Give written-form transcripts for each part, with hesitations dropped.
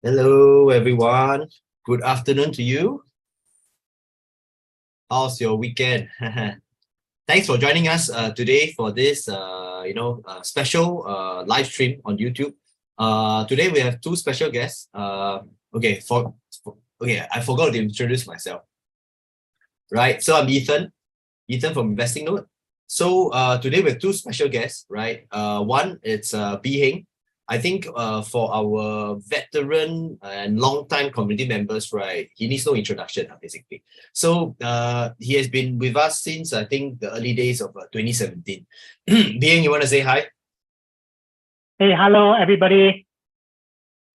Hello, everyone. Good afternoon to you. How's your weekend? Thanks for joining us today for this, special live stream on YouTube. Today we have two special guests. Okay, I forgot to introduce myself. Right, so I'm Ethan from Investing Note. So today we have two special guests, right? One, it's Bee Heng. I think for our veteran and long-time community members, right, he needs no introduction, basically. So he has been with us since, I think, the early days of 2017. Bee Heng, you want to say hi? Hey, hello, everybody.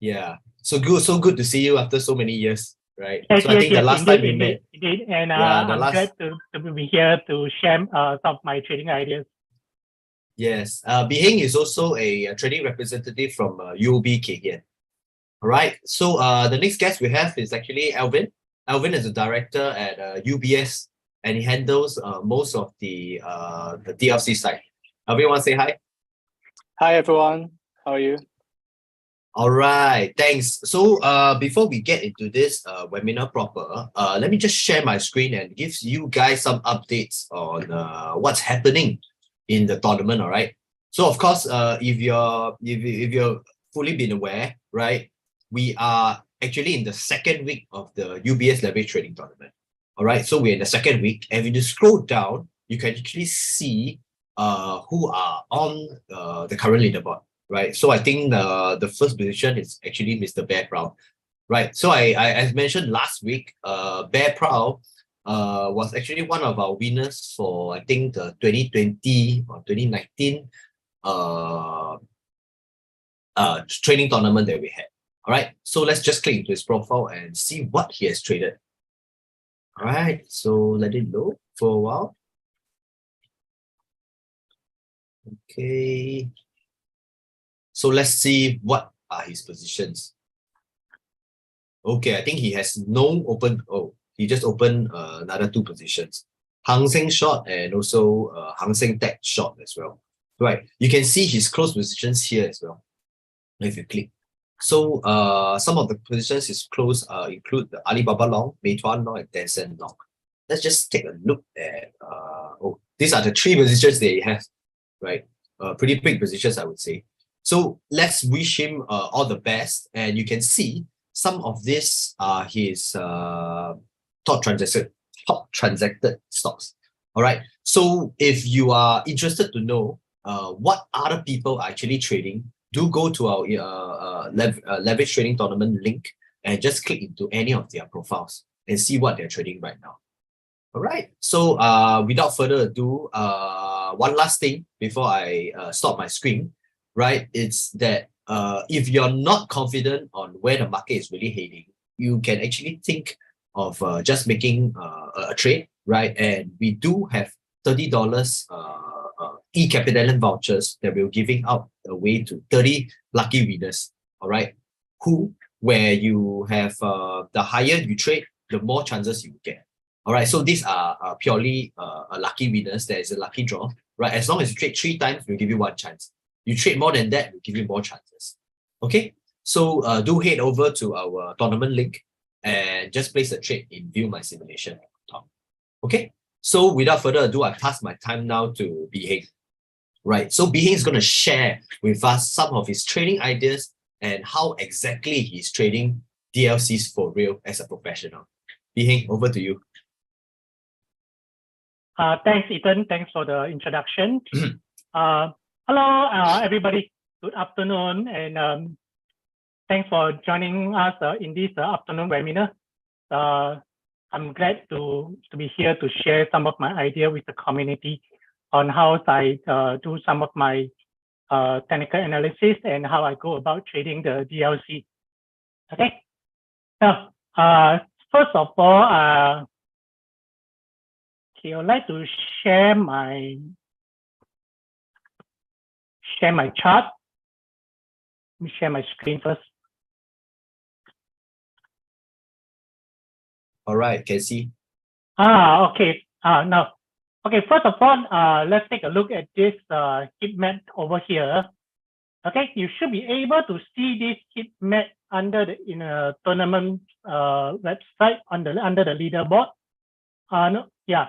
Yeah, so good to see you after so many years, right? Yes, so I think the last time we met. Indeed. And Yeah, I'm glad to be here to share some of my trading ideas. Yes, Bee Heng is also a trading representative from UOB Kay Hian. All right, so the next guest we have is actually Alvin. Alvin is a director at UBS, and he handles most of the DLC side. Alvin, want to say hi? Hi, everyone. How are you? All right, thanks. So before we get into this webinar proper, let me just share my screen and give you guys some updates on what's happening in the tournament. All right, so of course if you're fully been aware, right, we are actually in the second week of the UBS leverage trading tournament. All right, so we're in the second week, and when you scroll down, you can actually see who are on the current leaderboard, right? So I think the first position is actually Mr. Bear Proud, right? So I as mentioned last week, Bear Proud was actually one of our winners for, I think, the 2020 or 2019 training tournament that we had. All right, so let's just click into his profile and see what he has traded. All right, so let it load for a while. Okay, so let's see what are his positions. Okay, I think he has no open. Oh, he just opened another two positions, Hang Seng short and also Hang Seng Tech short as well. Right, you can see his close positions here as well if you click. So some of the positions is close include the Alibaba long, Meituan long, and Tencent long. Let's just take a look at these are the three positions that he has, right? Pretty big positions, I would say. So let's wish him all the best, and you can see some of these are his top transacted stocks. All right. So if you are interested to know what other people are actually trading, do go to our leverage trading tournament link and just click into any of their profiles and see what they're trading right now. All right. So without further ado, one last thing before I stop my screen, right? It's that if you're not confident on where the market is really heading, you can actually think of just making a trade, right? And we do have $30 eCapitaland vouchers that we're giving out away to 30 lucky winners. All right, where you have the higher you trade, the more chances you get. All right, so these are purely lucky winners. There is a lucky draw, right? As long as you trade 3 times, we'll give you 1 chance. You trade more than that, we'll give you more chances. Okay, so do head over to our tournament link and just place a trade in View My Simulation. Okay, so without further ado, I pass my time now to Bee Heng. Right, so Bee Heng is going to share with us some of his trading ideas and how exactly he's trading DLCs for real as a professional. Bee Heng, over to you. Thanks, Ethan. Thanks for the introduction. Hello, everybody. Good afternoon, and thanks for joining us in this afternoon webinar. I'm glad to be here to share some of my idea with the community on how I do some of my technical analysis and how I go about trading the DLC. Okay. Now, first of all, okay, I'd like to share my chart. Let me share my screen first. All right, can see. Okay. Now, okay. First of all, let's take a look at this heat map over here. Okay, you should be able to see this heat map under the in a tournament website under the leaderboard. No, yeah.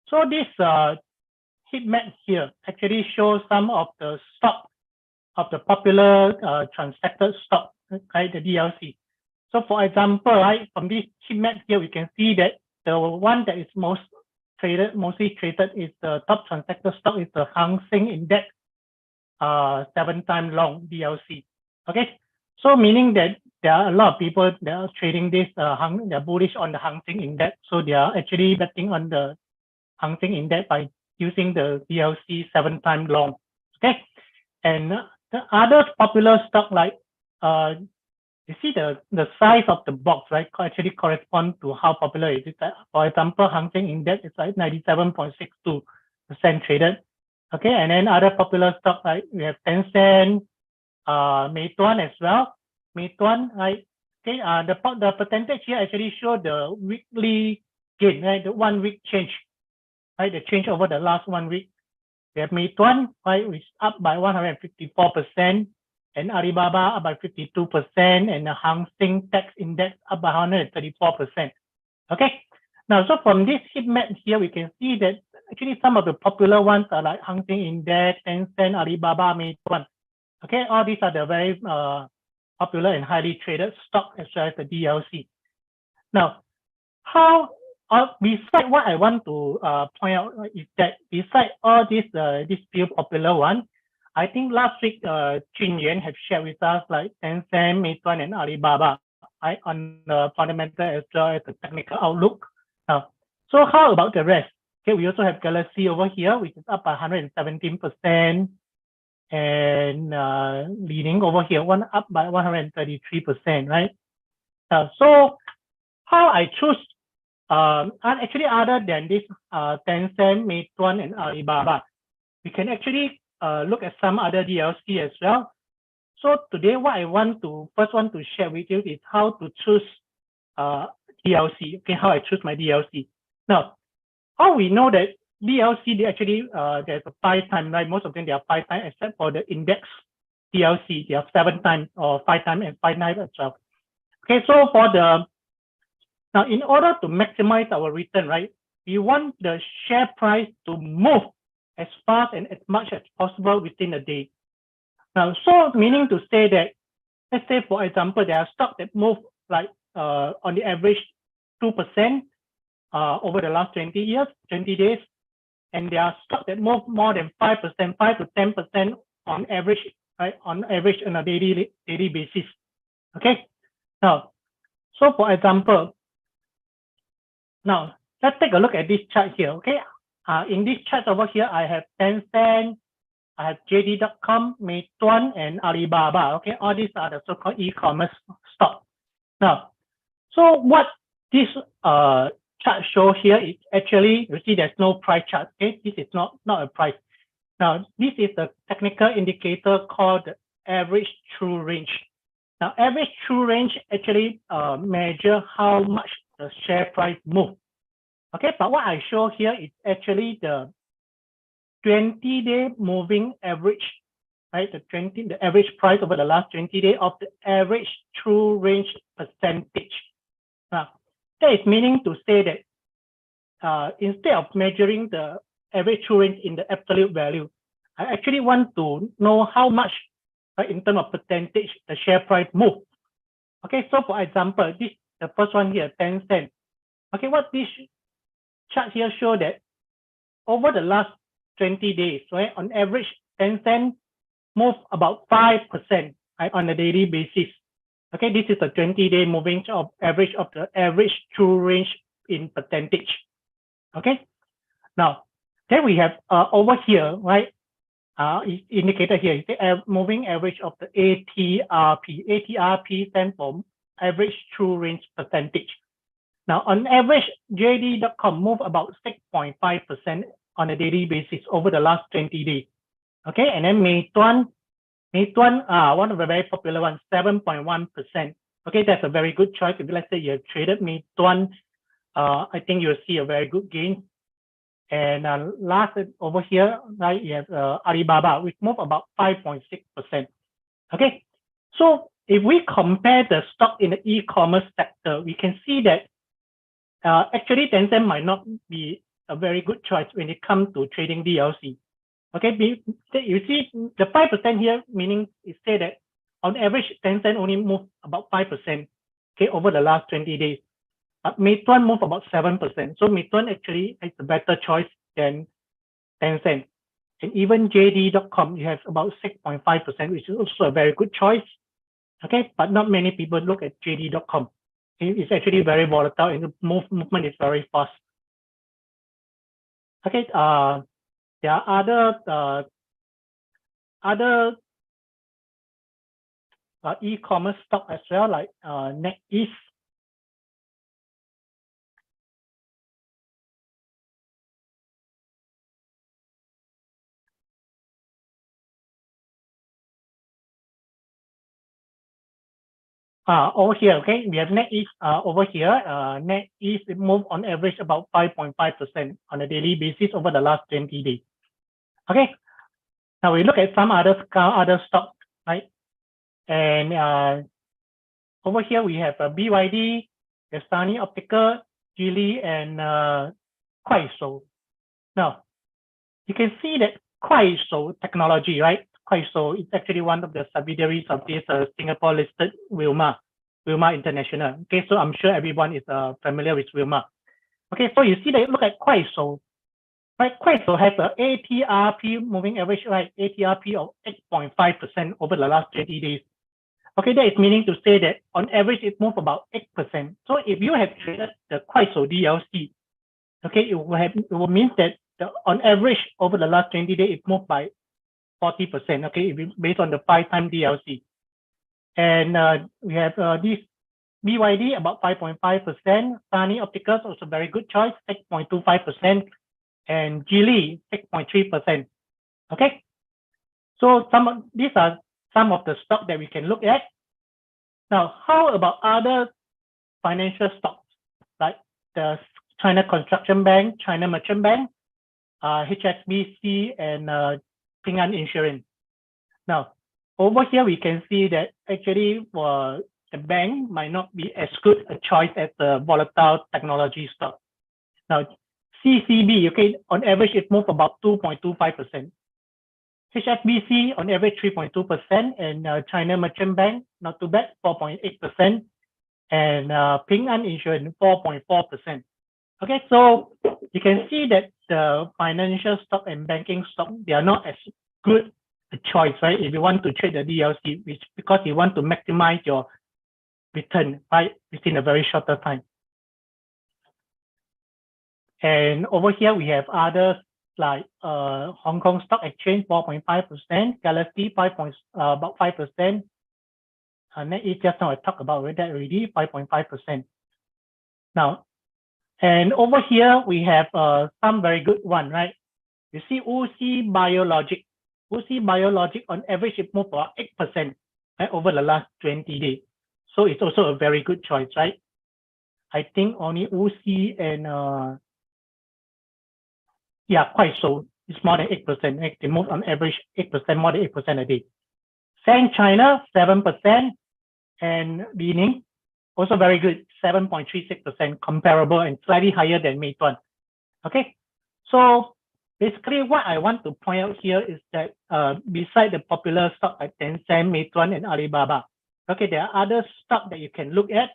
So this heat map here actually shows some of the stock of the popular transacted stock, right? The DLC. So for example, right, from this heat map here, we can see that the one that is mostly traded is the top transacted stock is the Hang Seng Index 7-time long DLC. Okay, so meaning that there are a lot of people that are trading this they're bullish on the Hang Seng Index, so they are actually betting on the Hang Seng Index by using the DLC 7-time long. Okay, and the other popular stock like you see the size of the box, right, actually correspond to how popular it is. For example, Hang Seng Index is like 97.62% traded. Okay, and then other popular stock, like we have Tencent, Meituan as well. Meituan, right? Okay, the percentage here actually show the weekly gain, right? The 1 week change, right? The change over the last 1 week. We have Meituan, right, which is up by 154%, and Alibaba up by 52%, and the Hang Seng Tech Index up by 134%. Okay, now so from this heat map here, we can see that actually some of the popular ones are like Hang Seng Index, Tencent, Alibaba, Meituan. Okay, all these are the very popular and highly traded stock as well as the DLC. Now, how besides what I want to point out is that besides all these few popular ones, I think last week Jun Yuan have shared with us like Tencent, Meituan, and Alibaba, right, on the fundamental as well as the technical outlook. Now, so how about the rest? Okay, we also have Galaxy over here, which is up by 117%, and leading over here, up by 133%, right? So how I choose, actually other than this Tencent, Meituan, and Alibaba, we can actually look at some other DLC as well. So today, what I first want to share with you is how to choose DLC. Okay, how I choose my DLC. Now, how we know that DLC, they actually there's a 5-time, right? Most of them they are 5-time, except for the index DLC, they are 7-time or 5-time and 5-time as well. Okay, so for now in order to maximize our return, right, we want the share price to move as fast and as much as possible within a day. Now, so meaning to say that, let's say for example, there are stocks that move like on the average 2% over the last 20 days, and there are stocks that move more than 5%, 5 to 10% on average, right? On average on a daily basis. Okay. Now, so for example, now let's take a look at this chart here. Okay. In this chart over here, I have Tencent, I have JDcom, Meituan, and Alibaba. Okay, all these are the so-called e-commerce stock. Now, so what this chart show here is actually, you see there's no price chart. Okay, this is not a price. Now, this is the technical indicator called the average true range. Now, average true range actually measure how much the share price move. Okay, but what I show here is actually the 20-day moving average, right? The average price over the last 20 days of the average true range percentage. Now, that is meaning to say that instead of measuring the average true range in the absolute value, I actually want to know how much, right, in terms of percentage, the share price move. Okay, so for example, this the first one here, 10 cents. Okay, what this chart here show that over the last 20 days, right, on average, 10 cents move about 5%, right, on a daily basis. Okay, this is a 20-day moving average of the average true range in percentage. Okay, now then we have over here, right, indicated here is the moving average of the ATRP. ATRP stands for average true range percentage. Now, on average, JD.com move about 6.5% on a daily basis over the last 20 days. Okay, and then Meituan, one of the very popular ones, 7.1%. Okay, that's a very good choice. If let's say you have traded Meituan, I think you'll see a very good gain. And last over here, right, you have Alibaba, which move about 5.6%. Okay, So if we compare the stock in the e-commerce sector, we can see that actually Tencent might not be a very good choice when it comes to trading DLC. Okay, you see the 5% here, meaning it say that on average Tencent only moved about 5%, okay, over the last 20 days. Meituan moved about 7%. So Meituan actually is a better choice than Tencent. And even JD.com, you have about 6.5%, which is also a very good choice. Okay, but not many people look at JD.com. It's actually very volatile and the movement is very fast. Okay, there are other e-commerce stock as well, like NetEase. Over here, okay, we have NetEase over here. NetEase it moved on average about 5.5% on a daily basis over the last 20 days. Okay, now we look at some other stocks, right? And over here we have BYD, Sunny Optical, Geely, and Kuaishou. Now you can see that Kuaishou Technology, right? Kuaishou is actually one of the subsidiaries of this Singapore-listed Wilmar International. Okay, so I'm sure everyone is familiar with Wilmar. Okay, so you see that look at Kuaishou, right? Kuaishou has an ATRP moving average, right? ATRP of 8.5% over the last 20 days. Okay, that is meaning to say that on average it moved about 8%. So if you have traded the Kuaishou DLC, okay, it will mean that on average over the last 20 days it moved by 40%. Okay, based on the 5-time DLC. And we have this BYD about 5.5%, Sunny Optical also very good choice, 6.25%, and Geely 6.3%. Okay, so these are some of the stock that we can look at. Now, how about other financial stocks like the China Construction Bank, China Merchant Bank, HSBC, and Ping An Insurance? Now, over here we can see that actually the bank might not be as good a choice as the volatile technology stock. Now, CCB, okay, on average it moved about 2.25%. HSBC on average 3.2%, and China Merchant Bank, not too bad, 4.8%, and Ping An Insurance 4.4%. Okay, so you can see that the financial stock and banking stock, they are not as good a choice, right? If you want to trade the DLC, which because you want to maximize your return, right, within a very shorter time. And over here we have others like Hong Kong Stock Exchange 4.5%, Galaxy about 5%. NetEase just now I talked about that already, 5.5%. Now, and over here we have some very good one, right? You see WuXi Biologic. WuXi Biologic on average it moved about 8%, right, over the last 20 days. So it's also a very good choice, right? I think only WuXi and Kuaishou is more than 8%. Right? They move on average 8%, more than 8% a day. Sang China 7%, and Bee Heng also very good, 7.36%, comparable and slightly higher than Meituan. Okay, so basically what I want to point out here is that beside the popular stock like Tencent, Meituan, and Alibaba, okay, there are other stock that you can look at.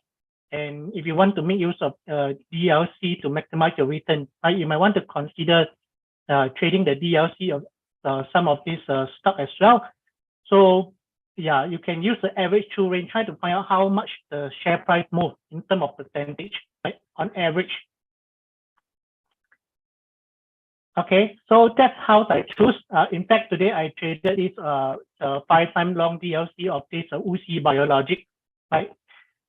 And if you want to make use of DLC to maximize your return, right, you might want to consider trading the DLC of some of these stock as well. So yeah, you can use the average true range, try to find out how much the share price moves in terms of percentage, right, on average. Okay, so that's how I choose. In fact, today I traded this 5-time long DLC of this WuXi Biologic, right?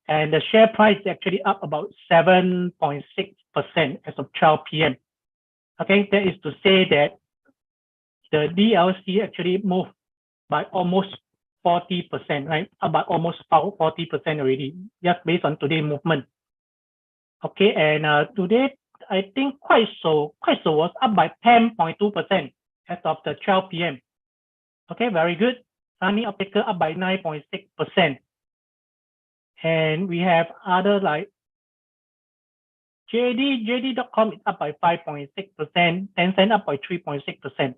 And the share price is actually up about 7.6% as of 12 p.m. Okay, that is to say that the DLC actually moved by almost 40%, right? About almost 40% already, just based on today's movement. Okay, and today I think Kuaishou was up by 10.2% as of the 12 p.m. Okay, very good. Sunny Optical up by 9.6%. And we have other like JDcom is up by 5.6%, Tencent up by 3.6%.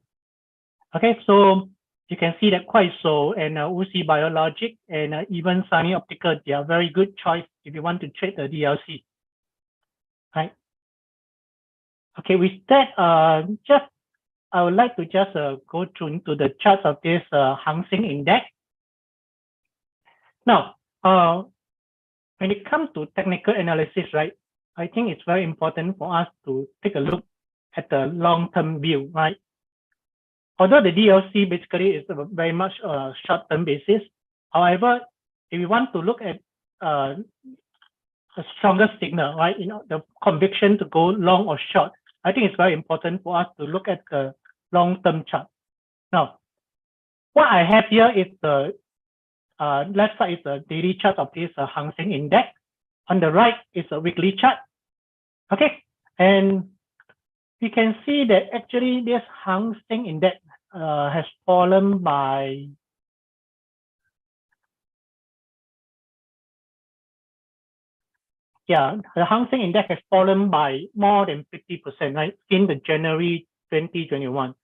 Okay, so you can see that quite so, and Wuxi Biologic and even Sunny Optical, they are very good choice if you want to trade the DLC. Right. Okay, with that, I would like to just go through into the charts of this Hang Seng Index. Now, when it comes to technical analysis, right, I think it's very important for us to take a look at the long-term view, right? Although the DLC basically is very much a short-term basis, however, if you want to look at a stronger signal, right, the conviction to go long or short, I think it's very important for us to look at the long-term chart. Now, what I have here is the left side is the daily chart of this Hang Seng Index. On the right is a weekly chart. Okay, and you can see that actually this Hang Seng Index has fallen by the Hang Seng Index has fallen by more than 50%, right, in the January 2021.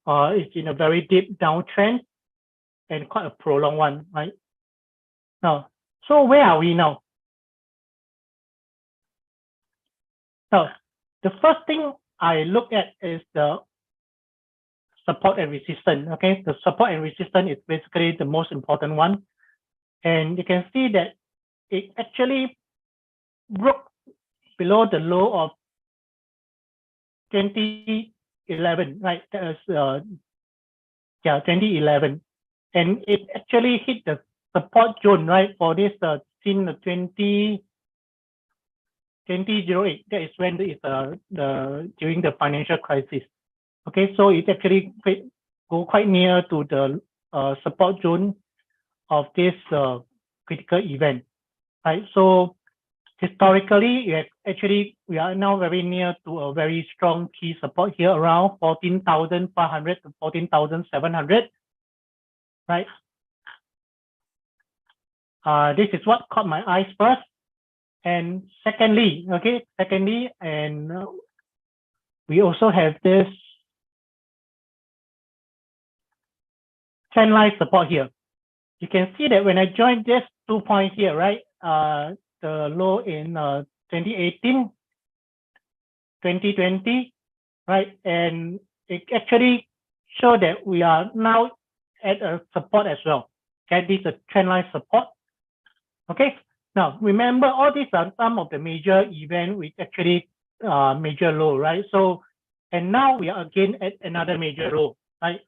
It's in a very deep downtrend and quite a prolonged one, right? Now, so where are we now? Now, the first thing I look at is the support and resistance. Okay, the support and resistance is basically the most important one, and you can see that it actually broke below the low of 2011, right? That was 2011, and it actually hit the support zone, right, for this in the 2008. That is when during the financial crisis. Okay, so it actually go quite near to the support zone of this critical event, right? So historically, we are now very near to a very strong key support here around 14,500 to 14,700, right? This is what caught my eyes first. And secondly, and we also have this trend line support here. You can see that when I joined this 2 points here, right, the low in 2018, 2020, right, and it actually showed that we are now at a support as well. Okay, this is a trend line support. Okay, now remember all these are some of the major events which actually major low, right? So, and now we are again at another major low, right?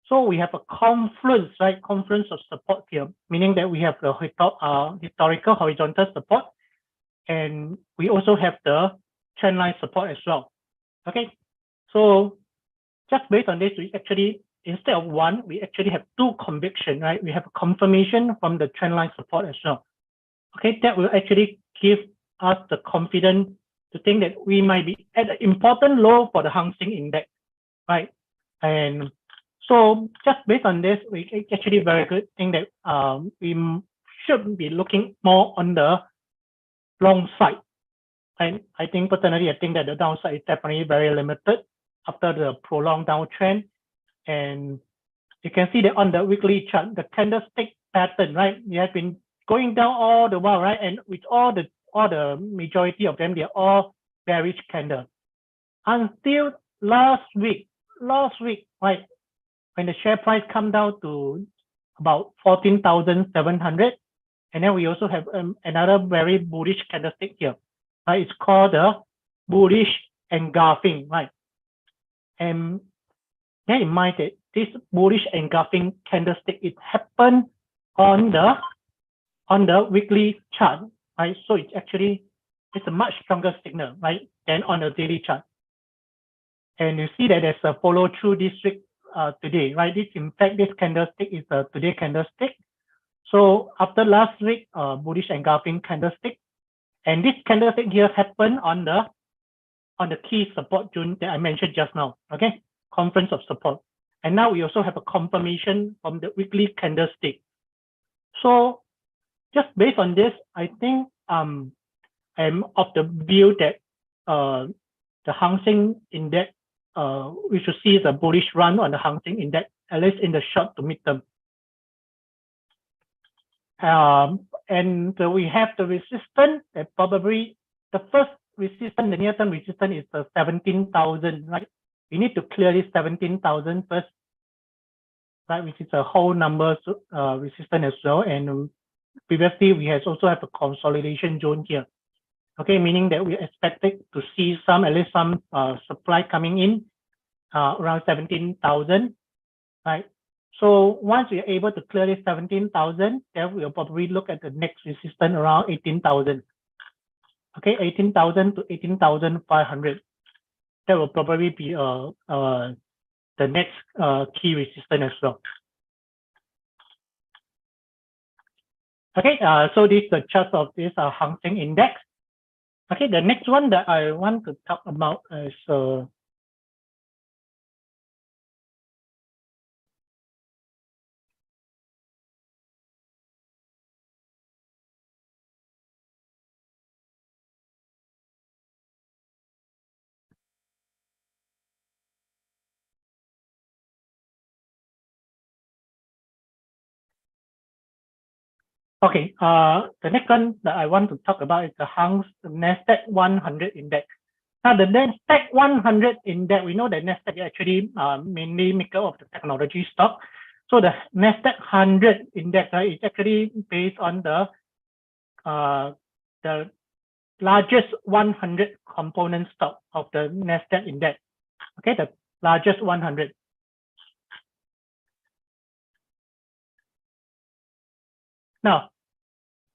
So we have a confluence, right? Confluence of support here, meaning that we have the historical horizontal support, and we also have the trend line support as well. Okay, so just based on this, we actually, instead of one, we actually have two conviction, right? We have a confirmation from the trend line support as well. Okay, that will actually give us the confidence to think that we might be at an important low for the Hang Seng Index, right? And so just based on this, we actually very good thing that we should be looking more on the long side. And I think personally, I think that the downside is definitely very limited after the prolonged downtrend. And you can see that on the weekly chart, the candlestick pattern, right? We have been going down all the while, right? And with all the majority of them, they're all bearish candle. Until last week, right? When the share price come down to about 14,700, and then we also have another very bullish candlestick here. Right? It's called the bullish engulfing, right? And bear in mind that this bullish engulfing candlestick, it happened on the weekly chart, right? So it's a much stronger signal, right, than on the daily chart. And you see that there's a follow through this week today, right? In fact, this candlestick is a today candlestick. So after last week, bullish engulfing candlestick, and this candlestick here happened on the key support zone that I mentioned just now. Okay, confluence of support. And now we also have a confirmation from the weekly candlestick. So just based on this, I think I'm of the view that the Hang Seng Index, we should see the bullish run on the Hang Seng Index, at least in the short to midterm. And we have the resistance that probably the first resistance, the near-term resistance is the 17,000, right? We need to clear this 17,000 first, right? Which is a whole number resistance as well. And previously, we also have a consolidation zone here. Okay, meaning that we expected to see at least some supply coming in around 17,000, right? So once we are able to clear this 17,000, then we'll probably look at the next resistance around 18,000. Okay, 18,000 to 18,500. That will probably be the next key resistance as well. Okay, so this is the chart of this Hang Seng Index. Okay, the next one that I want to talk about is okay, the next one that I want to talk about is the Nasdaq 100 Index. Now, the Nasdaq 100 Index, we know that Nasdaq is actually mainly maker of the technology stock. So the Nasdaq 100 Index is actually based on the largest 100 component stock of the Nasdaq Index. Okay, the largest 100. Now,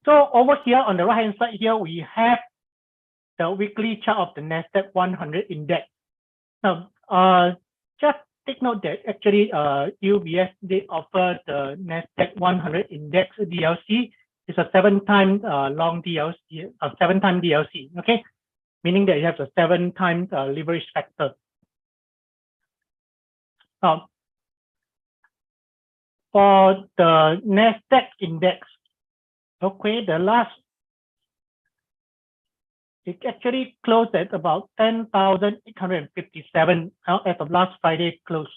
so over here on the right-hand side here, we have the weekly chart of the Nasdaq 100 Index. Now, just take note that actually UBS did offer the Nasdaq 100 Index DLC. It's a 7-time long DLC, 7-time DLC. Okay, meaning that you have a 7-time leverage factor. For the Nasdaq Index, okay, it actually closed at about 10,857 as of last Friday close.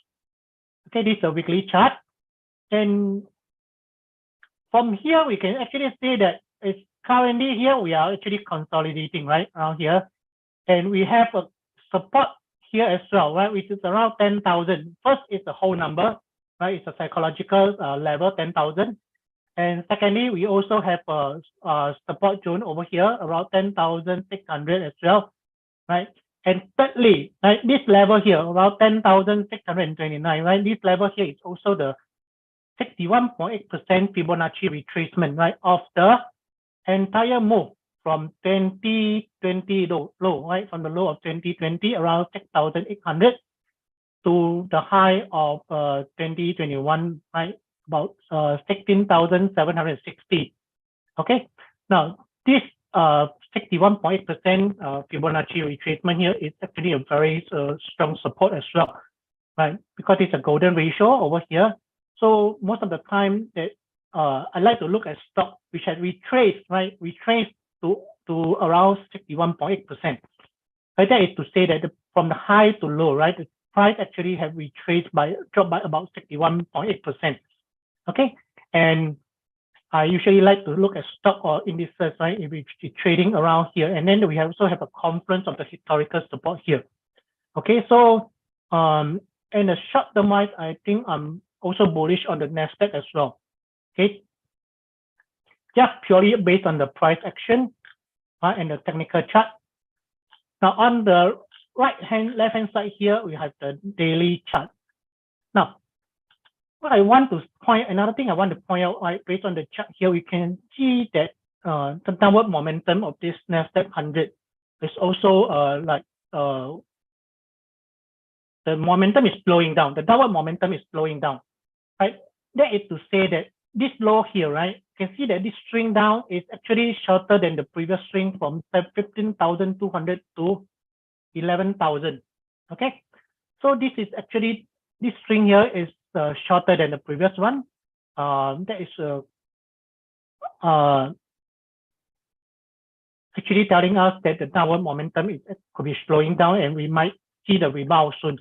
Okay, this is a weekly chart. And from here, we can actually see that it's currently here, we are actually consolidating right around here. And we have a support here as well, right, which is around 10,000. First, it's a whole number, right? It's a psychological level, 10,000. And secondly, we also have a support zone over here around 10,600 as well, right? And thirdly, right, this level here around 10,629, right? This level here is also the 61.8% Fibonacci retracement, right, of the entire move from 2020 low, right, from the low of 2020 around 6,800 to the high of 2021, right, about 16,760. Okay, now this 61.8% Fibonacci retracement here is actually a very strong support as well, right? Because it's a golden ratio over here. So most of the time that I like to look at stock which had retraced, right? Retraced to around 61.8%. Right, that is to say that from the high to low, right? The price actually have dropped by about 61.8%. Okay, and I usually like to look at stock or indices, right? If it's trading around here, and then we also have a confluence of the historical support here. Okay, so in the short term wise, I think I'm also bullish on the Nasdaq as well. Okay, just purely based on the price action, right, and the technical chart. Now on the left hand side here, we have the daily chart. Now, another thing I want to point out, right, based on the chart here, we can see that the downward momentum of this Nasdaq 100 is also the momentum is slowing down. The downward momentum is slowing down, right? That is to say that this low here, right, you can see that this swing down is actually shorter than the previous swing from 15,200 to 11,000. Okay, so this is actually this string here is shorter than the previous one. That is actually telling us that the downward momentum could be slowing down, and we might see the rebound soon.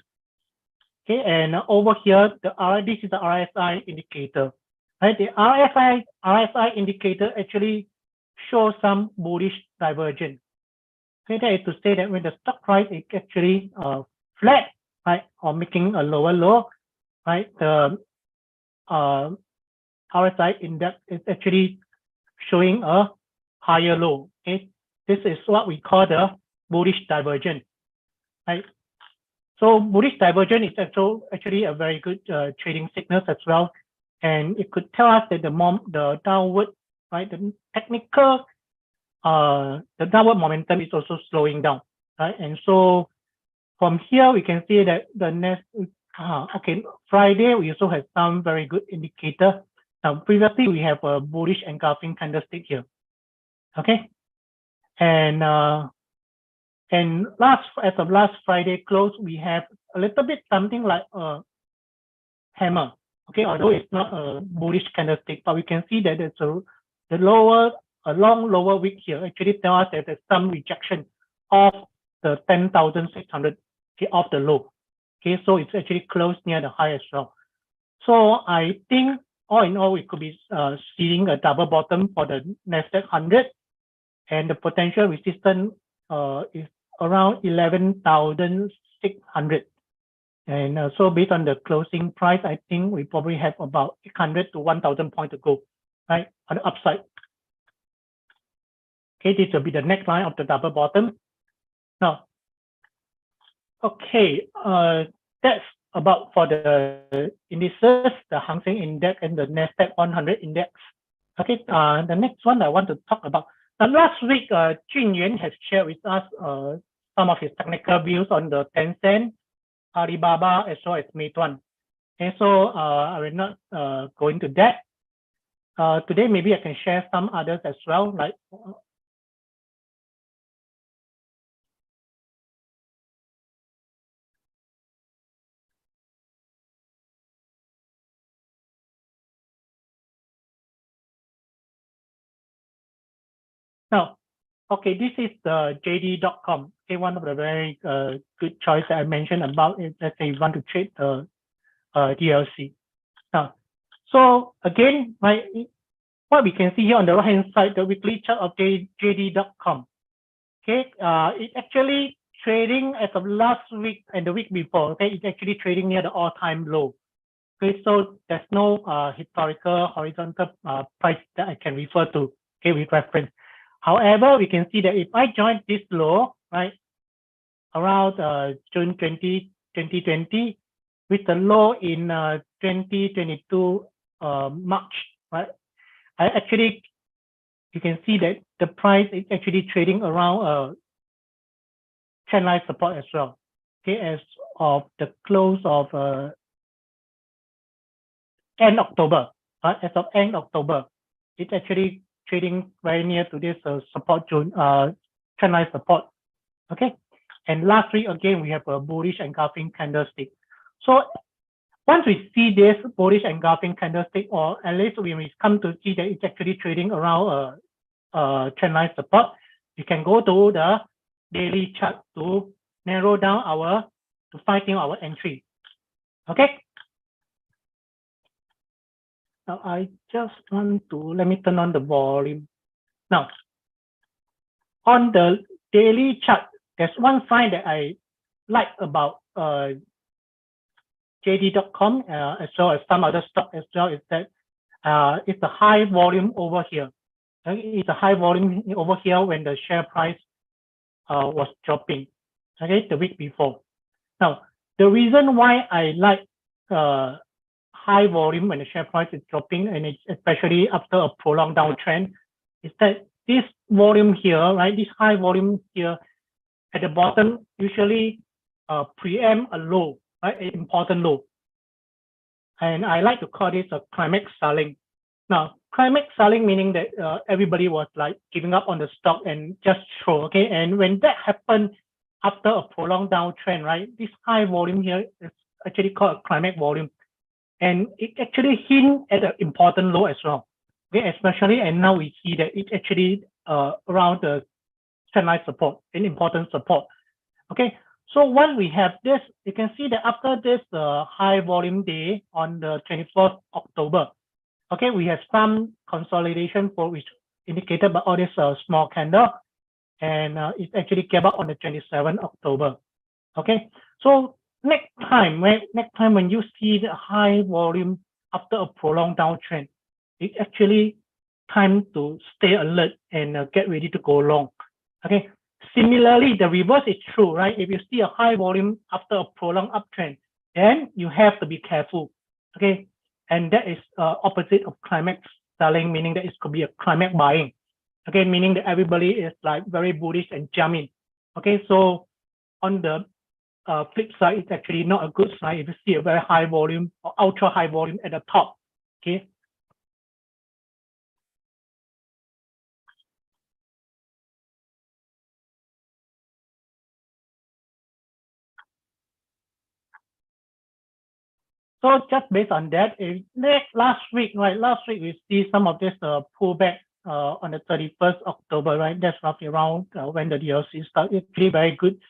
Okay, and over here, this is the RSI indicator. Right, the RSI indicator actually shows some bullish divergence. Okay, that is to say that when the stock price is actually flat, right, or making a lower low, right, the RSI index is actually showing a higher low. Okay, this is what we call the bullish divergence, right? So bullish divergence is actually a very good trading signal as well, and it could tell us that the downward, right, the technical, the downward momentum is also slowing down, right? And so from here we can see that the next, okay, Friday we also have some very good indicator. Now previously we have a bullish engulfing candlestick here, okay, and as of last Friday close, we have a little bit something like a hammer. Okay, although it's not a bullish candlestick, but we can see that it's a long lower wick here actually tells us that there's some rejection of the 10,600, okay, of the low. Okay, so it's actually close near the high as well. So I think all in all, we could be seeing a double bottom for the Nasdaq 100, and the potential resistance is around 11,600. And so based on the closing price, I think we probably have about 800 to 1,000 points to go, right, on the upside. Okay, this will be the next line of the double bottom. Now, okay, that's about for the indices, the Hang Seng Index and the Nasdaq 100 Index. Okay, the next one I want to talk about. Last week, Jun Yuan has shared with us some of his technical views on the Tencent, Alibaba, as well as Meituan. And so I will not go into that. Today, maybe I can share some others as well, like now. Okay, this is the JD.com. Okay, one of the very good choice that I mentioned about is, let's say you want to trade the DLC. Now, so again, right, what we can see here on the right hand side, the weekly chart of JD.com. Okay, it's actually trading as of last week and the week before. Okay, it's actually trading near the all-time low. Okay, so there's no historical horizontal price that I can refer to. Okay, with reference. However, we can see that if I join this low, right, around June 2020, with the low in 2022 March, right, you can see that the price is actually trading around trend line support as well. Okay, as of the close of end October, right, as of end October, it's actually trading very near to this support zone, trend line support. Okay, and last week again we have a bullish engulfing candlestick. So once we see this bullish engulfing candlestick, or at least when we come to see that it's actually trading around trend line support, we can go to the daily chart to narrow down to find our entry. Okay. Now I just want to, let me turn on the volume. Now, on the daily chart, there's one sign that I like about JD.com as well as some other stock as well, is that it's a high volume over here. It's a high volume over here when the share price was dropping, okay, the week before. Now, the reason why I like high volume when the share price is dropping, and it's especially after a prolonged downtrend, is that this volume here, right, this high volume here at the bottom usually preempt a low, right, an important low. And I like to call this a climax selling. Now, climax selling meaning that everybody was like giving up on the stock and just throw, okay? And when that happened after a prolonged downtrend, right, this high volume here is actually called a climax volume, and it actually hint at an important low as well. Okay, especially, and now we see that it actually around the trendline support, an important support. Okay, so once we have this, you can see that after this high volume day on the 24th October, okay, we have some consolidation for which indicated by all this small candle, and it actually came up on the 27th October. Okay, so next time when you see the high volume after a prolonged downtrend, it's actually time to stay alert and get ready to go long. Okay. Similarly, the reverse is true, right? If you see a high volume after a prolonged uptrend, then you have to be careful. Okay. And that is opposite of climax selling, meaning that it could be a climax buying. Okay, meaning that everybody is like very bullish and jumping. Okay, so on the flip side, it's actually not a good sign if you see a very high volume or ultra high volume at the top. Okay. So just based on that, last week, right? Last week we see some of this pullback on the 31st October, right? That's roughly around when the DLC started. It's really very good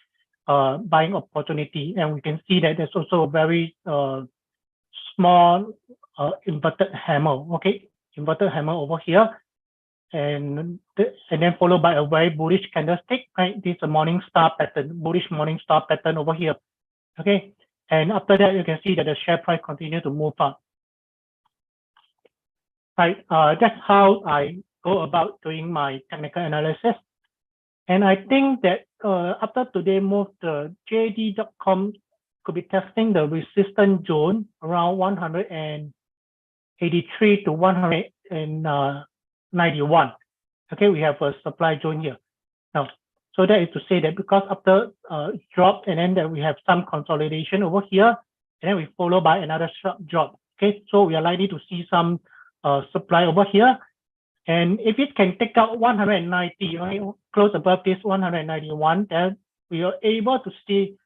buying opportunity, and we can see that there's also a very small inverted hammer. Okay, inverted hammer over here, and then followed by a very bullish candlestick. Right, this is a morning star pattern, bullish morning star pattern over here. Okay. And after that, you can see that the share price continue to move up. Right, that's how I go about doing my technical analysis. And I think that after today move, the JDcom could be testing the resistance zone around 183 to 191. Okay, we have a supply zone here. Now, so that is to say that because after drop, and then that we have some consolidation over here, and then we follow by another sharp drop. Okay, so we are likely to see some supply over here, and if it can take out 190, right, close above this 191, then we are able to see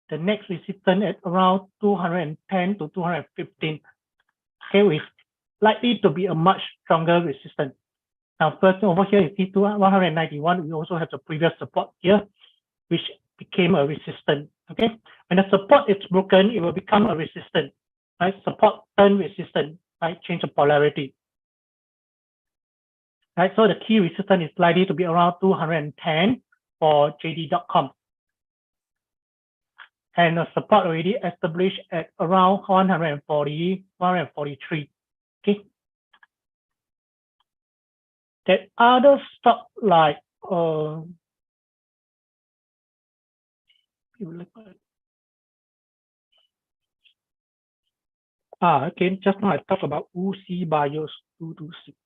the next resistance at around 210 to 215. Okay, with likely to be a much stronger resistance. Now, first over here, you see 191, we also have the previous support here, which became a resistance. Okay, when the support is broken, it will become a resistance. Right, support turn resistance. Right, change the polarity. Right, so the key resistance is likely to be around 210 for JDcom. And the support already established at around 140, 143. Okay. That other stock like again, just now I talked about UC Bios 226.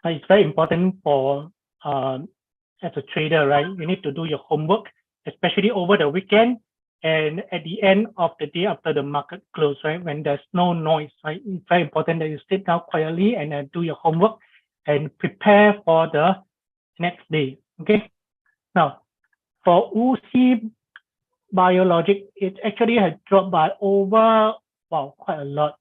It's very important for as a trader, right? You need to do your homework, especially over the weekend and at the end of the day after the market close, right? When there's no noise, right? It's very important that you sit down quietly and do your homework and prepare for the next day. Okay. Now, for UC Biologic, it actually has dropped by over, wow, quite a lot.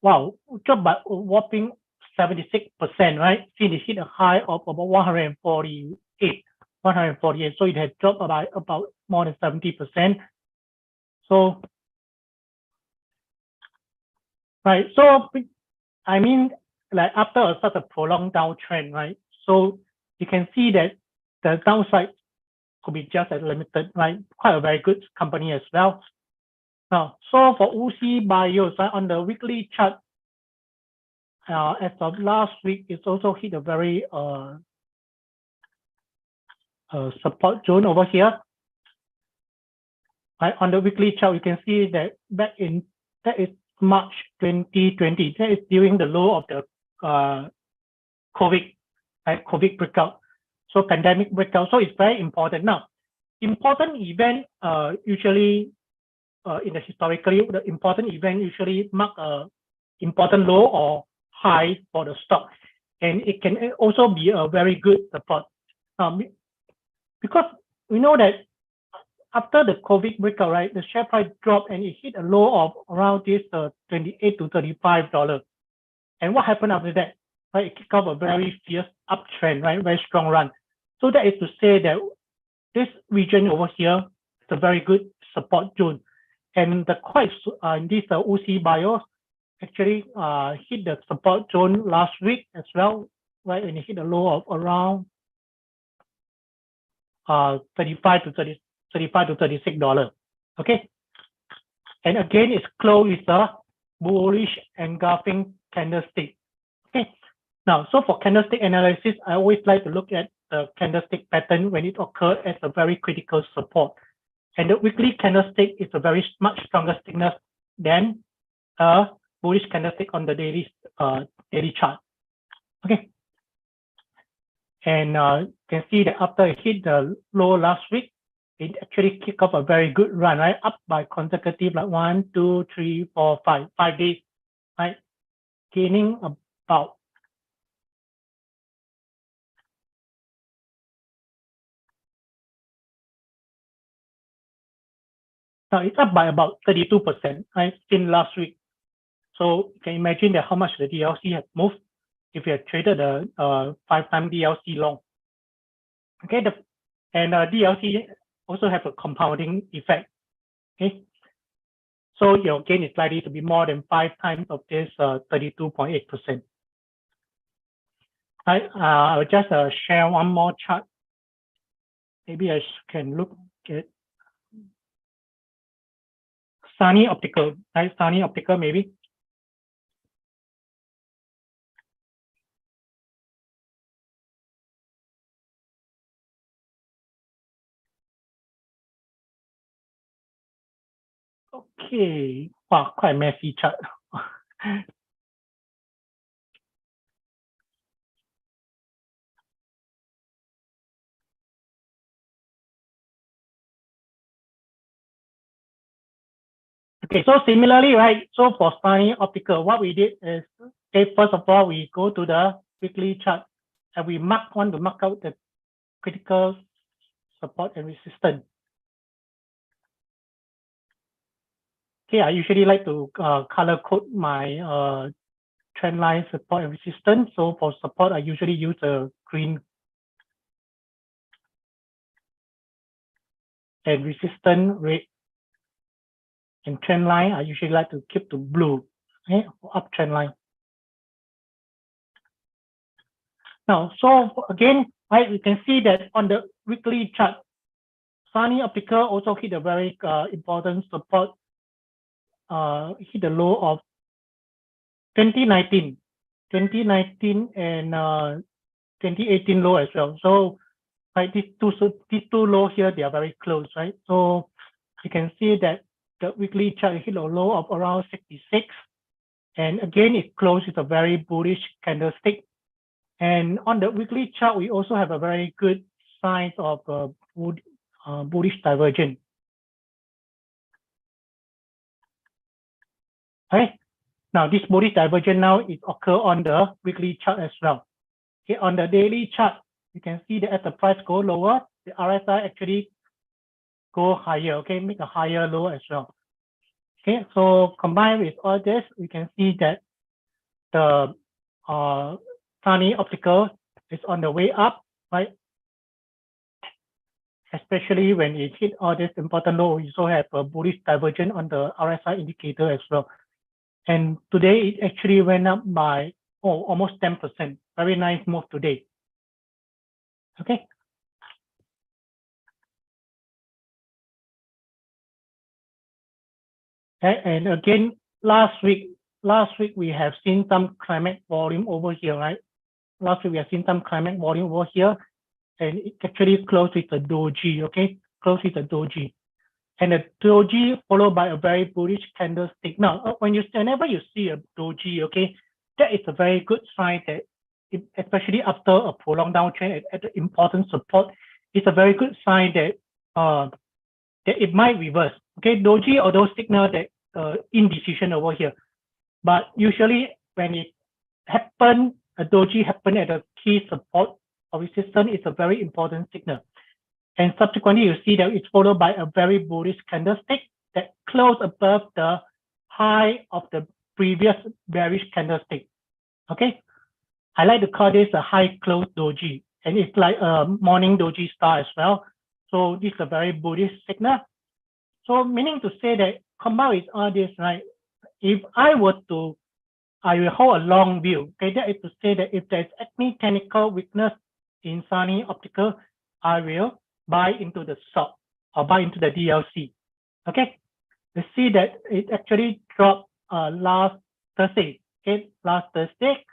Wow, dropped by a whopping 76%, right? See, it hit a high of about 148. So it has dropped by about more than 70%. So, right. So, I mean, like after such a prolonged downtrend, right? So you can see that the downside could be just as limited, right? Quite a very good company as well. Now, so for UC Bios, right, on the weekly chart, as of last week, it's also hit a very support zone over here. Right, on the weekly chart, you can see that back in, that is March 2020, that is during the low of the COVID, right, COVID breakout. So pandemic breakout, so it's very important. Now, important event usually in the historically, the important event usually mark a important low or high for the stock, and it can also be a very good support. Because we know that after the COVID breakout, right, the share price dropped and it hit a low of around this $28 to $35. And what happened after that? Right, it kicked off a very fierce uptrend, right, very strong run. So that is to say that this region over here is a very good support zone. And the quite this UC Bio actually hit the support zone last week as well, right, when it hit a low of around 35 to $36. Okay, and again, it's closed with a bullish engulfing candlestick. Okay, now so for candlestick analysis, I always like to look at the candlestick pattern when it occurs as a very critical support, and the weekly candlestick is a very much stronger signal than a bullish candlestick on the daily chart. Okay. And you can see that after it hit the low last week, it actually kicked off a very good run, right? Up by consecutive like 1, 2, 3, 4, 5 days, right? Gaining about now it's up by about 32%, right? Since last week. So you can imagine that how much the DLC has moved if you had traded the 5-time DLC long. Okay, and DLC also have a compounding effect. Okay, so your gain is likely to be more than 5 times of this 32.8%. I'll just share one more chart. Maybe I can look at Sunny Optical, right? Sunny Optical maybe. Okay, wow, quite a messy chart. Okay, so similarly, right, so for Sunny Optical, what we did is, okay, first of all, we go to the weekly chart and we want to mark out the critical support and resistance. Okay, I usually like to color code my trend line support and resistance. So for support, I usually use a green, and resistance red, and trend line I usually like to keep to blue, okay, for uptrend line. Now, so again, right, we can see that on the weekly chart, Sunny Optical also hit a very important support, hit the low of 2019 and 2018 low as well. So, right, these two lows here, they are very close, right? So you can see that the weekly chart hit a low of around 66, and again, it closed with a very bullish candlestick. And on the weekly chart, we also have a very good sign of bullish divergence. Okay. Now, this bullish divergence now is occur on the weekly chart as well. Okay, on the daily chart, you can see that as the price go lower, the RSI actually go higher. Okay, make a higher low as well. Okay, so combined with all this, we can see that the Sunny Optical is on the way up, right? Especially when it hit all this important low, we also have a bullish divergence on the RSI indicator as well. And today it actually went up by almost 10%. Very nice move today. Okay. Okay, and again, last week we have seen some climate volume over here, right? Last week we have seen some climate volume over here, and it actually closed with a doji, okay? Closed with a doji. And the doji followed by a very bullish candlestick. Now, whenever you see a doji, okay, that is a very good sign that, especially after a prolonged downtrend at the important support, it's a very good sign that that it might reverse. Okay, doji although signal that indecision over here, but usually when it happen, a doji happen at a key support or resistance is a very important signal. And subsequently, you see that it's followed by a very bullish candlestick that closed above the high of the previous bearish candlestick. Okay, I like to call this a high close doji, and it's like a morning doji star as well. So this is a very bullish signal. So meaning to say that combined with all this, right? If I were to, I will hold a long view. Okay, that is to say that if there's any technical weakness in Sunny Optical, I will buy into the stock or buy into the DLC. Okay, you see that it actually dropped last Thursday. Okay, last Thursday,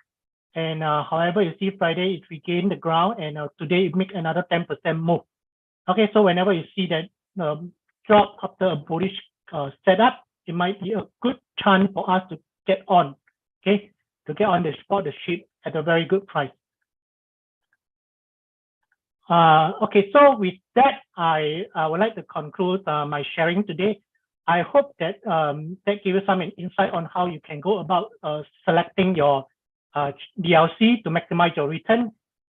and however, you see Friday it regained the ground, and today it make another 10% move. Okay, so whenever you see that drop after a bullish setup, it might be a good chance for us to get on. Okay, to get on the spot the ship at a very good price. Okay, so with that, I would like to conclude my sharing today. I hope that that gives you some insight on how you can go about selecting your DLC to maximize your return,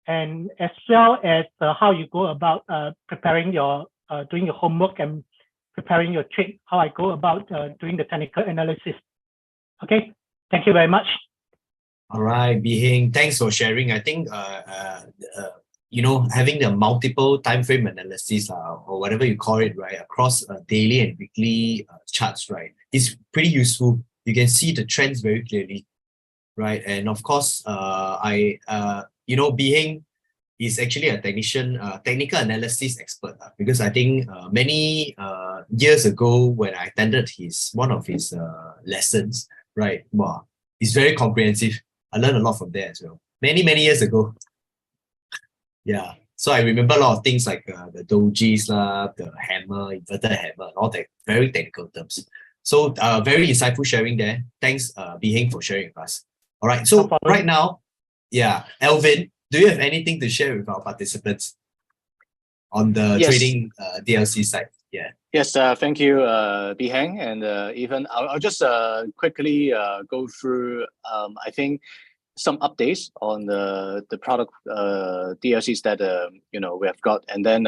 and as well as how you go about preparing your doing your homework and preparing your trade. How I go about doing the technical analysis. Okay, thank you very much. All right, Bee Heng, thanks for sharing. I think you know, having the multiple time frame analysis or whatever you call it, right, across daily and weekly charts, right, is pretty useful. You can see the trends very clearly, right? And of course, you know, Bee Heng is actually a technical analysis expert, because I think many years ago when I attended one of his lessons, right, wow, it's very comprehensive. I learned a lot from there as well. Many years ago. Yeah, so I remember a lot of things like the dojis, the hammer, inverted hammer, all that very technical terms. So very insightful sharing there. Thanks, Bee Heng, for sharing with us. All right, so right now, yeah, Alvin, do you have anything to share with our participants on the trading DLC side? Yeah. Yes, thank you, Bee Heng, and even I'll just quickly go through. I think some updates on the product DLCs that you know, we have got, and then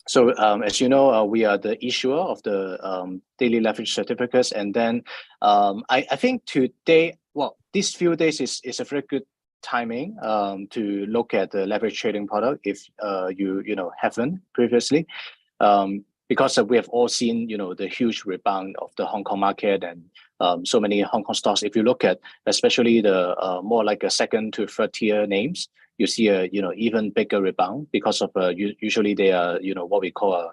so as you know, we are the issuer of the daily leverage certificates, and then I think today, well, these few days is a very good timing to look at the leverage trading product if you know, haven't previously, because we have all seen, you know, the huge rebound of the Hong Kong market and so many Hong Kong stocks. If you look at especially the more like a second to third tier names, you see a, you know, even bigger rebound because of usually they are, you know, what we call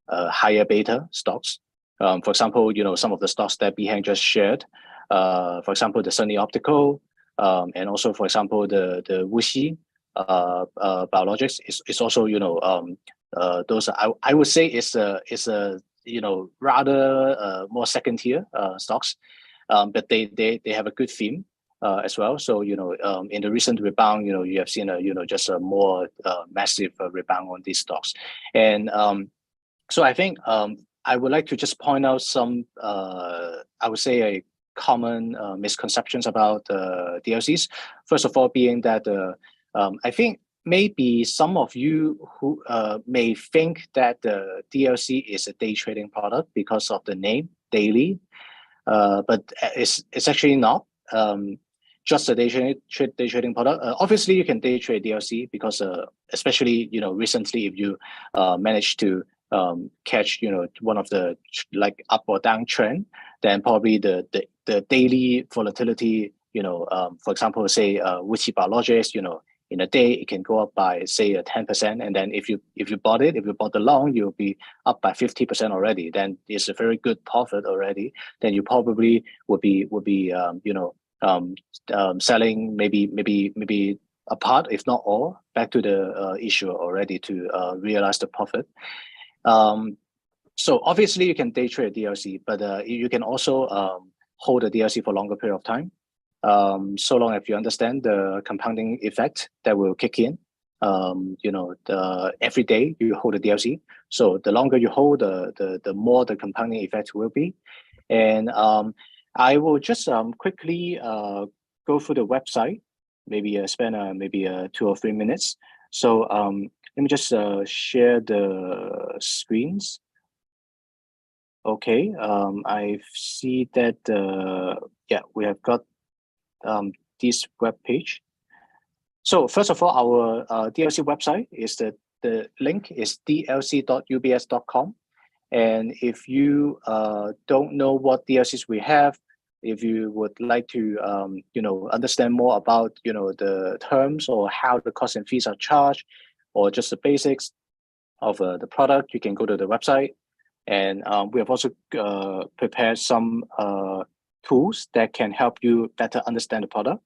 a higher beta stocks. For example, you know, some of the stocks that Bee Heng just shared, for example, the Sunny Optical, and also, for example, the Wuxi Biologics is also, you know, those I would say is a you know, rather more second tier stocks, but they have a good theme as well. So, you know, in the recent rebound, you know, you have seen a, you know, just a more massive rebound on these stocks. And so I think I would like to just point out some I would say a common misconceptions about DLCs. First of all, being that I think maybe some of you who may think that the DLC is a day trading product because of the name daily, but it's actually not just a day trading product. Obviously, you can day trade DLC because especially, you know, recently, if you manage to catch, you know, one of the like up or down trend, then probably the daily volatility, you know, for example, say Wuxi Biologics, you know, in a day it can go up by say 10%, and then if you bought the long, you'll be up by 50% already. Then it's a very good profit already. Then you probably would be you know, selling maybe a part, if not all, back to the issuer already to realize the profit. So obviously you can day trade DLC, but you can also hold a DLC for longer period of time. So long as you understand the compounding effect that will kick in, you know, every day you hold a DLC. So the longer you hold, the more the compounding effect will be. And I will just quickly go through the website, maybe spend maybe 2 or 3 minutes. So let me just share the screens. Okay, I see that yeah, we have got this web page. So first of all, our DLC website is the link is dlc.ubs.com. And if you don't know what DLCs we have, if you would like to understand more about the terms or how the costs and fees are charged, or just the basics of the product, you can go to the website. And we have also prepared some tools that can help you better understand the product.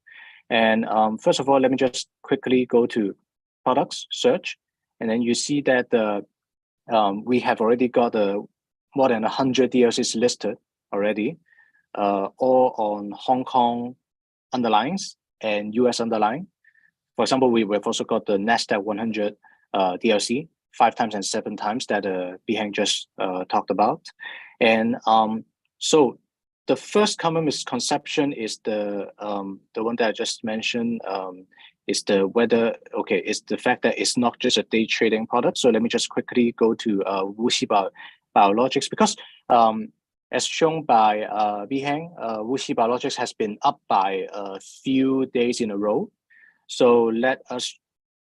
And first of all, let me just quickly go to products search, and then you see that we have already got more than 100 DLCs listed already, all on Hong Kong underlines and US underline. For example, we've also got the Nasdaq 100 DLC 5 times and 7 times that Bee Heng just talked about. And so the first common misconception is the one that I just mentioned, is the fact that it's not just a day trading product. So let me just quickly go to Wuxi Biologics, because as shown by Bee Heng, Wuxi Biologics has been up by a few days in a row. So let us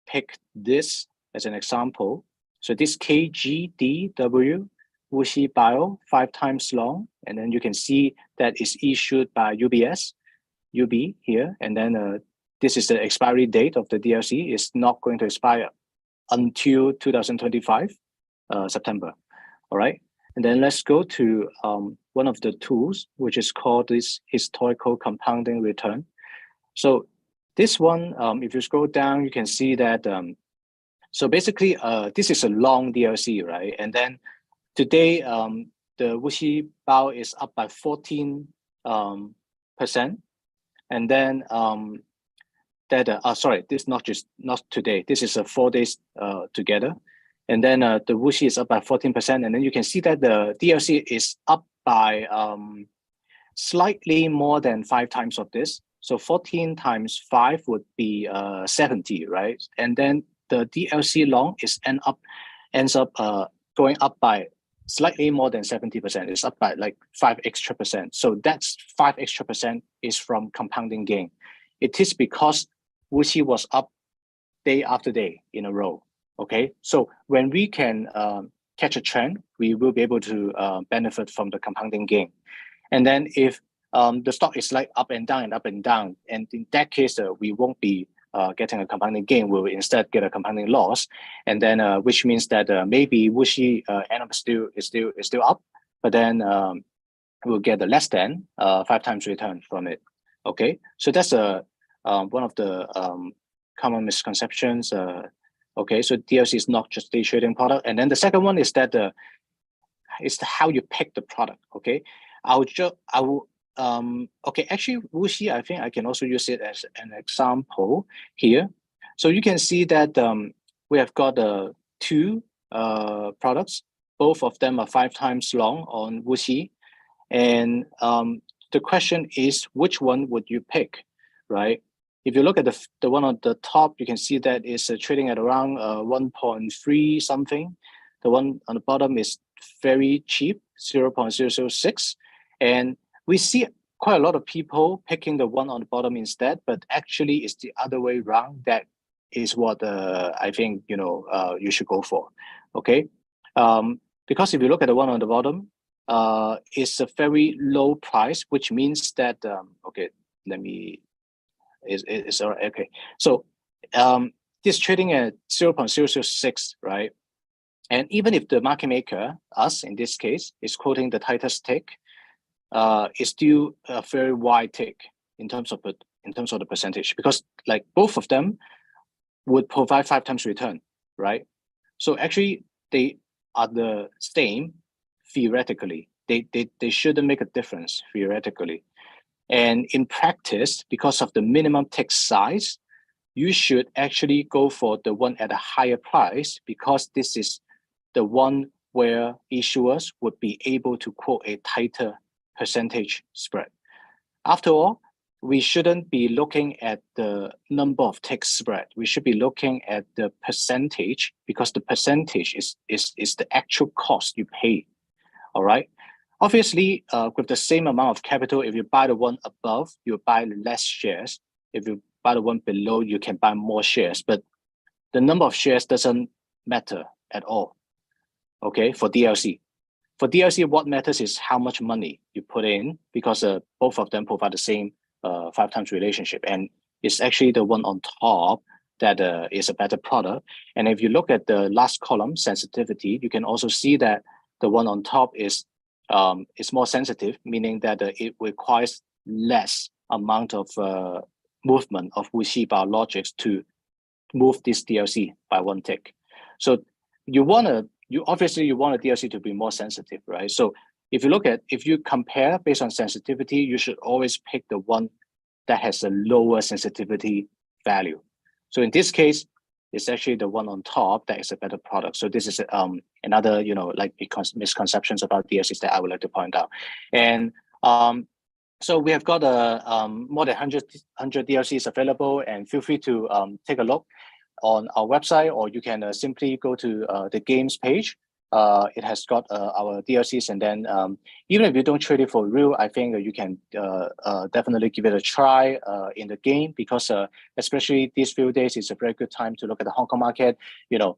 pick this as an example. So this KGDW Wuxi Bio 5 times long, and then you can see that is issued by UBS, UB here, and then this is the expiry date of the DLC. It's not going to expire until 2025 September. All right, and then let's go to one of the tools, which is called this historical compounding return. So this one, if you scroll down, you can see that. So basically, this is a long DLC, right? And then today, the Wuxi Bao is up by 14%. And then sorry, this not today. This is 4 days together. And then the Wuxi is up by 14%. And then you can see that the DLC is up by slightly more than 5 times of this. So 14 times 5 would be 70, right? And then the DLC long ends up going up by slightly more than 70%. It's up by like 5 extra percent. So that's 5 extra percent is from compounding gain. It is because Wuxi was up day after day in a row. Okay, so when we can catch a trend, we will be able to benefit from the compounding gain. And then if the stock is like up and down and up and down, and in that case, we won't be getting a compounding gain. We will instead get a compounding loss, and then which means that maybe Wuxi end up is still up, but then we'll get the less than 5 times return from it. Okay, so that's one of the common misconceptions. Okay, so DLC is not just day trading product, and then the second one is that it's how you pick the product. Okay, okay, actually, Wuxi, I think I can also use it as an example here. So you can see that we have got 2 products. Both of them are 5 times long on Wuxi. And the question is, which one would you pick, right? If you look at the one on the top, you can see that it's trading at around 1.3 something. The one on the bottom is very cheap, 0.006. And we see quite a lot of people picking the one on the bottom instead, but actually it's the other way around. That is what I think you should go for. Okay, because if you look at the one on the bottom, it's a very low price, which means that okay, let me is all right. Okay, so this trading at 0.006, right? And even if the market maker, us in this case, is quoting the tightest tick, it's still a very wide tick in terms of the percentage, because like both of them would provide 5 times return, right? So actually they are the same theoretically. They shouldn't make a difference theoretically. And in practice, because of the minimum tick size, you should actually go for the one at a higher price, because this is the one where issuers would be able to quote a tighter percentage spread. After all, we shouldn't be looking at the number of tick spread. We should be looking at the percentage, because the percentage is the actual cost you pay. All right. Obviously, with the same amount of capital, if you buy the one above, you buy less shares. If you buy the one below, you can buy more shares. But the number of shares doesn't matter at all. Okay, for DLC. For DLC, what matters is how much money you put in, because both of them provide the same 5 times relationship, and it's actually the one on top that is a better product. And if you look at the last column, sensitivity, you can also see that the one on top is more sensitive, meaning that it requires less amount of movement of WuXi Biologics to move this DLC by 1 tick. So you obviously want a DLC to be more sensitive, right? So if you compare based on sensitivity, you should always pick the one that has a lower sensitivity value. So in this case, it's actually the one on top that is a better product. So this is another, misconceptions about DLCs that I would like to point out. And so we have got more than 100 DLCs available, and feel free to take a look on our website, or you can simply go to the games page. It has got our DLCs, and then even if you don't trade it for real, I think you can definitely give it a try in the game, because especially these few days, it's a very good time to look at the Hong Kong market. It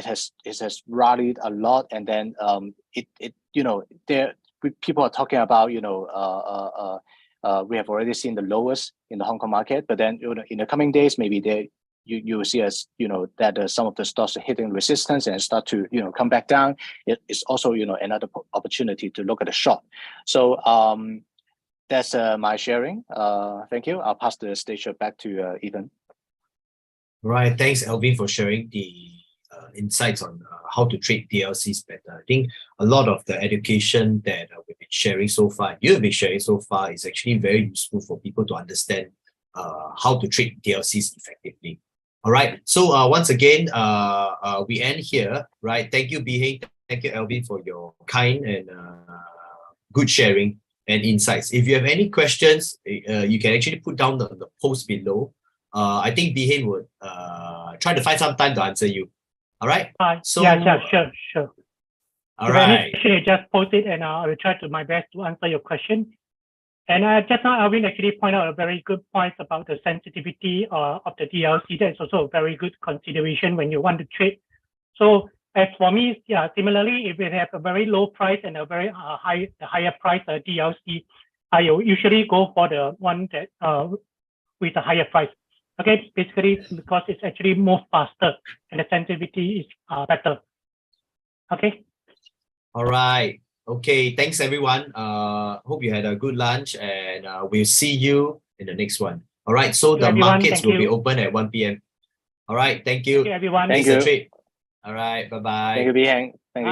has rallied a lot, and then people are talking about we have already seen the lowest in the Hong Kong market, but then in the coming days, maybe you will see as that some of the stocks are hitting resistance and start to come back down. It's also another opportunity to look at the short. So that's my sharing. Thank you. I'll pass the stage back to Ethan. Right, thanks Alvin for sharing the insights on how to trade DLCs better. I think a lot of the education that we've been sharing so far, you've been sharing so far, is actually very useful for people to understand how to trade DLCs effectively. All right, so once again, we end here, right? Thank you, Bee Heng. Thank you, Alvin, for your kind and good sharing and insights. If you have any questions, you can actually put down the post below. I think Bee Heng would try to find some time to answer you. All right? So, sure. All right. Any question, just post it, and I will try to my best to answer your question. And just now, Alvin actually pointed out a very good point about the sensitivity of the DLC. That's also a very good consideration when you want to trade. So as for me, similarly, if it has a very low price and a very higher price DLC, I usually go for the one that with a higher price. Okay, basically because it's actually more faster and the sensitivity is better. Okay. All right. Okay, thanks everyone. Hope you had a good lunch, and we'll see you in the next one. All right, so the markets will be open at 1 p.m. All right, thank you. Thank you, everyone. Thank you. All right, bye-bye. Thank you, Bee Heng.